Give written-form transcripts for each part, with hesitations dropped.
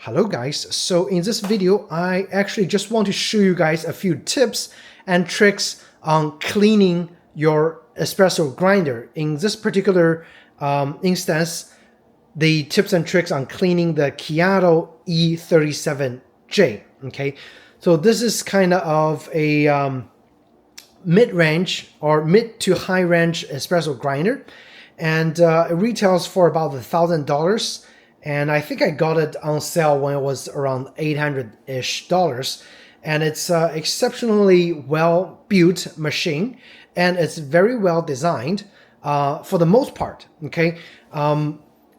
Hello guys, so in this video I actually just want to show you guys a few tips and tricks on cleaning your espresso grinder. In this particular instance, the tips and tricks on cleaning the Ceado E37J. Okay, so this is kind of a mid-range or mid to high-range espresso grinder, and it retails for about $1,000. And I think I got it on sale when it was around $800-ish, and it's exceptionally well built machine, and it's very well designed for the most part. Okay,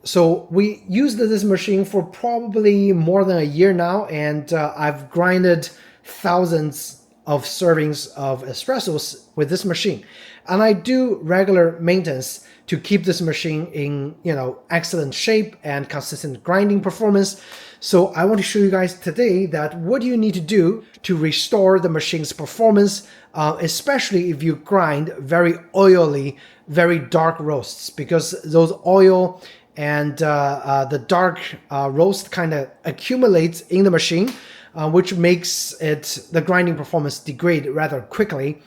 so we used this machine for probably more than a year now, and I've grinded thousands of servings of espressos with this machine, and I do regular maintenance to keep this machine in excellent shape and consistent grinding performance. So I want to show you guys today that what do you need to do to restore the machine's performance, especially if you grind very oily, very dark roasts, because those oil and the dark roast kind of accumulates in the machine, which makes the grinding performance degrade rather quickly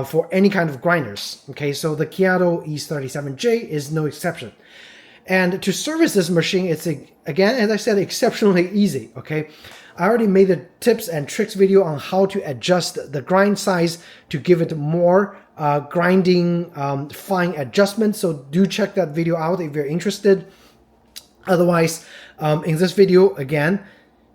for any kind of grinders. Okay, so the Ceado E37J is no exception. And to service this machine, it's, again, as I said, exceptionally easy. Okay, I already made a tips and tricks video on how to adjust the grind size to give it more grinding fine adjustment. So do check that video out if you're interested. Otherwise, in this video, again,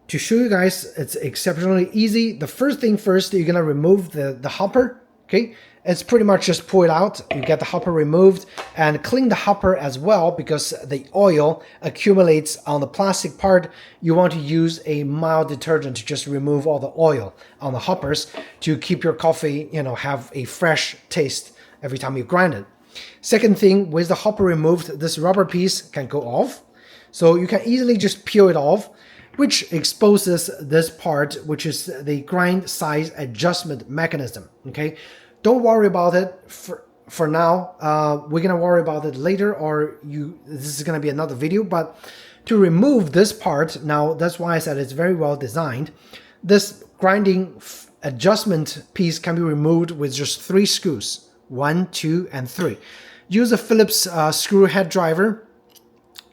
to show you guys, it's exceptionally easy. The first thing first, you're gonna remove the hopper. Okay, it's pretty much just pull it out, you get the hopper removed, and clean the hopper as well, because the oil accumulates on the plastic part. You want to use a mild detergent to just remove all the oil on the hoppers to keep your coffee, have a fresh taste every time you grind it. Second thing, with the hopper removed, this rubber piece can go off. So you can easily just peel it off, which exposes this part, which is the grind size adjustment mechanism. Okay, don't worry about it for now. We're gonna worry about it later, or this is gonna be another video. But to remove this part now, that's why I said it's very well designed. This grinding adjustment piece can be removed with just 3 screws, 1, 2, and 3. Use a Phillips screw head driver.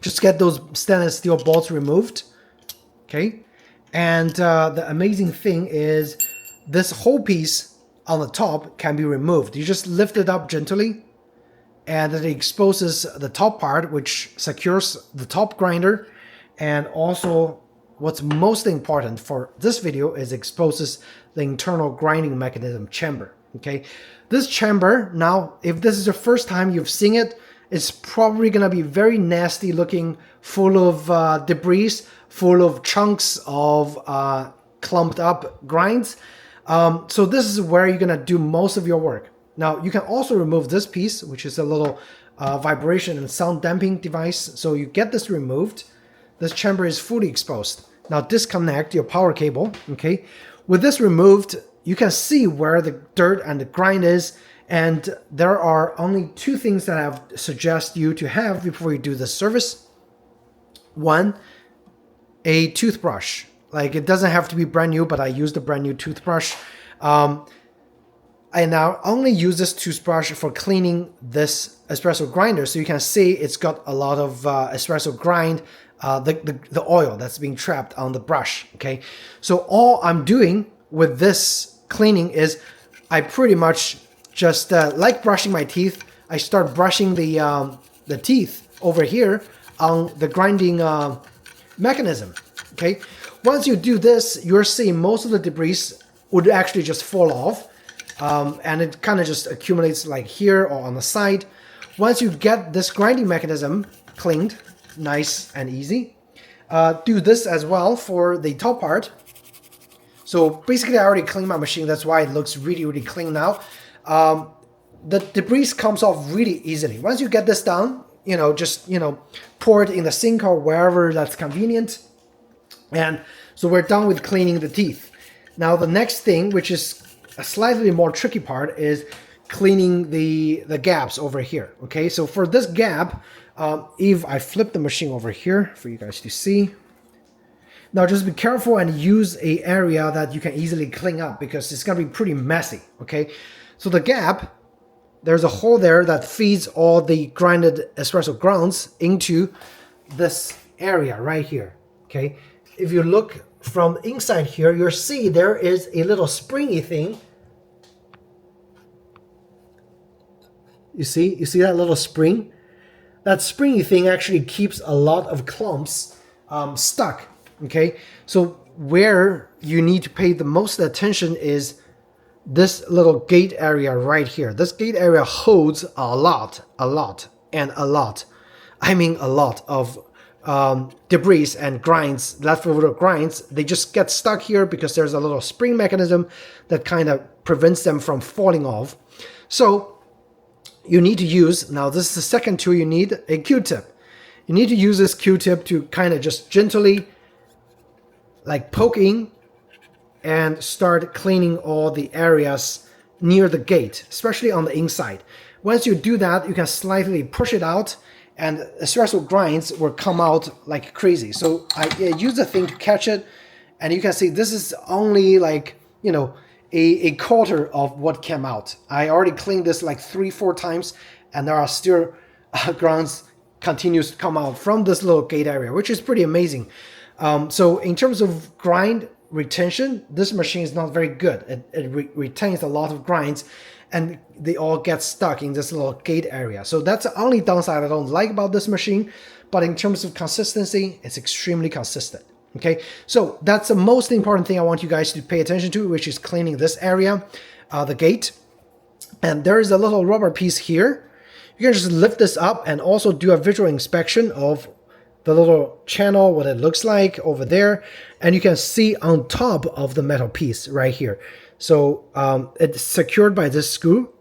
Just get those stainless steel bolts removed. Okay, and the amazing thing is this whole piece on the top can be removed. You just lift it up gently, and it exposes the top part, which secures the top grinder. And also, what's most important for this video is exposes the internal grinding mechanism chamber. Okay, this chamber, now, if this is the first time you've seen it, it's probably gonna be very nasty looking, full of debris, full of chunks of clumped up grinds. So this is where you're gonna do most of your work. Now you can also remove this piece, which is a little vibration and sound damping device. So you get this removed. This chamber is fully exposed. Now disconnect your power cable. Okay, with this removed, you can see where the dirt and the grind is. And there are only 2 things that I would suggest you to have before you do this service. One, a toothbrush. Like, it doesn't have to be brand new, but I used a brand new toothbrush. I now only use this toothbrush for cleaning this espresso grinder. So you can see it's got a lot of espresso grind, the oil that's being trapped on the brush. Okay, so all I'm doing with this cleaning is I pretty much just like brushing my teeth. I start brushing the teeth over here on the grinding mechanism. Okay, once you do this, you're seeing most of the debris would actually just fall off, and it kind of just accumulates like here or on the side. Once you get this grinding mechanism cleaned, nice and easy, do this as well for the top part. So basically, I already cleaned my machine. That's why it looks really, really clean now. The debris comes off really easily. Once you get this done, just pour it in the sink or wherever that's convenient. And so we're done with cleaning the teeth. Now the next thing, which is a slightly more tricky part, is cleaning the gaps over here. Okay, so for this gap, if I flip the machine over here for you guys to see, Now just be careful and use a area that you can easily clean up because it's gonna be pretty messy, okay? So the gap, there's a hole there that feeds all the grinded espresso grounds into this area right here, okay? If you look from inside here, you'll see there is a little springy thing. You see that little spring? That springy thing actually keeps a lot of clumps stuck, okay? So where you need to pay the most attention is this little gate area right here. This gate area holds a lot of debris and grinds, leftover grinds. They just get stuck here because there's a little spring mechanism that kind of prevents them from falling off. So you need to use, now this is the second tool, you need a Q-tip. You need to use this Q-tip to kind of just gently like poke in and start cleaning all the areas near the gate, especially on the inside. Once you do that, you can slightly push it out and espresso grinds will come out like crazy. So I use the thing to catch it, and you can see this is only like, you know, a quarter of what came out. I already cleaned this like 3-4 times, and there are still grounds continues to come out from this little gate area, which is pretty amazing. So in terms of grind retention, this machine is not very good. It retains a lot of grinds, and they all get stuck in this little gate area. So that's the only downside I don't like about this machine. But in terms of consistency, it's extremely consistent. Okay, so that's the most important thing I want you guys to pay attention to, which is cleaning this area, the gate. And there is a little rubber piece here. You can just lift this up and also do a visual inspection of the little channel, what it looks like over there. And you can see on top of the metal piece right here. So it's secured by this screw.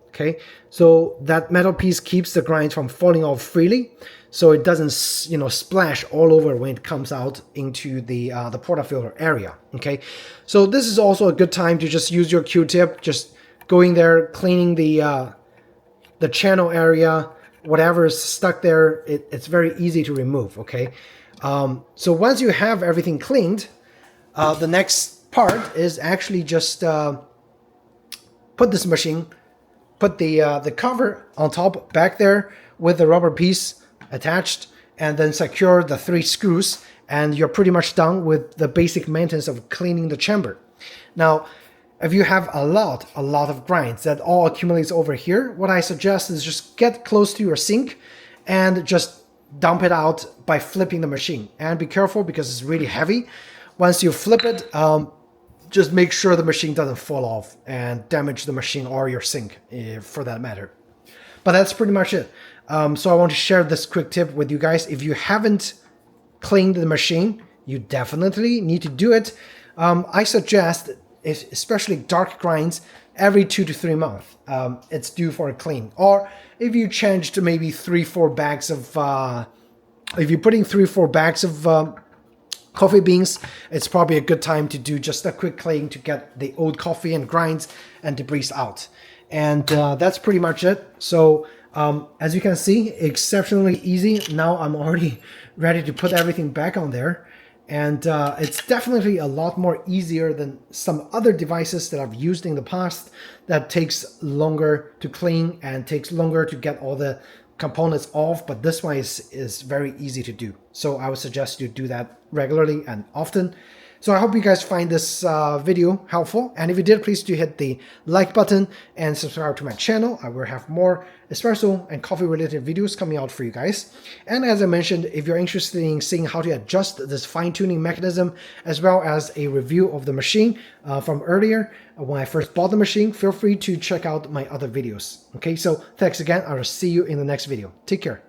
Okay, so that metal piece keeps the grind from falling off freely, so it doesn't, you know, splash all over when it comes out into the portafilter area. Okay, so this is also a good time to just use your Q-tip, just going there, cleaning the channel area, whatever is stuck there. It's very easy to remove. Okay, so once you have everything cleaned, the next part is actually just put the cover on top back there with the rubber piece attached, and then secure the 3 screws, and you're pretty much done with the basic maintenance of cleaning the chamber. Now, if you have a lot of grinds that all accumulates over here, what I suggest is just get close to your sink and just dump it out by flipping the machine. And be careful because it's really heavy. Once you flip it, just make sure the machine doesn't fall off and damage the machine or your sink, for that matter. But that's pretty much it. So I want to share this quick tip with you guys. If you haven't cleaned the machine, you definitely need to do it. I suggest, especially dark grinds, every 2 to 3 months, it's due for a clean. Or if you change to maybe 3-4 bags of, if you're putting 3-4 bags of coffee beans, it's probably a good time to do just a quick clean to get the old coffee and grinds and debris out. And that's pretty much it. So as you can see, exceptionally easy. Now I'm already ready to put everything back on there. And it's definitely a lot more easier than some other devices that I've used in the past that takes longer to clean and takes longer to get all the components off, but this one is very easy to do. So I would suggest you do that regularly and often. So I hope you guys find this video helpful, and if you did, please do hit the like button and subscribe to my channel. I will have more espresso and coffee related videos coming out for you guys. And as I mentioned, if you're interested in seeing how to adjust this fine-tuning mechanism, as well as a review of the machine from earlier when I first bought the machine, feel free to check out my other videos. Okay, so thanks again. I will see you in the next video. Take care.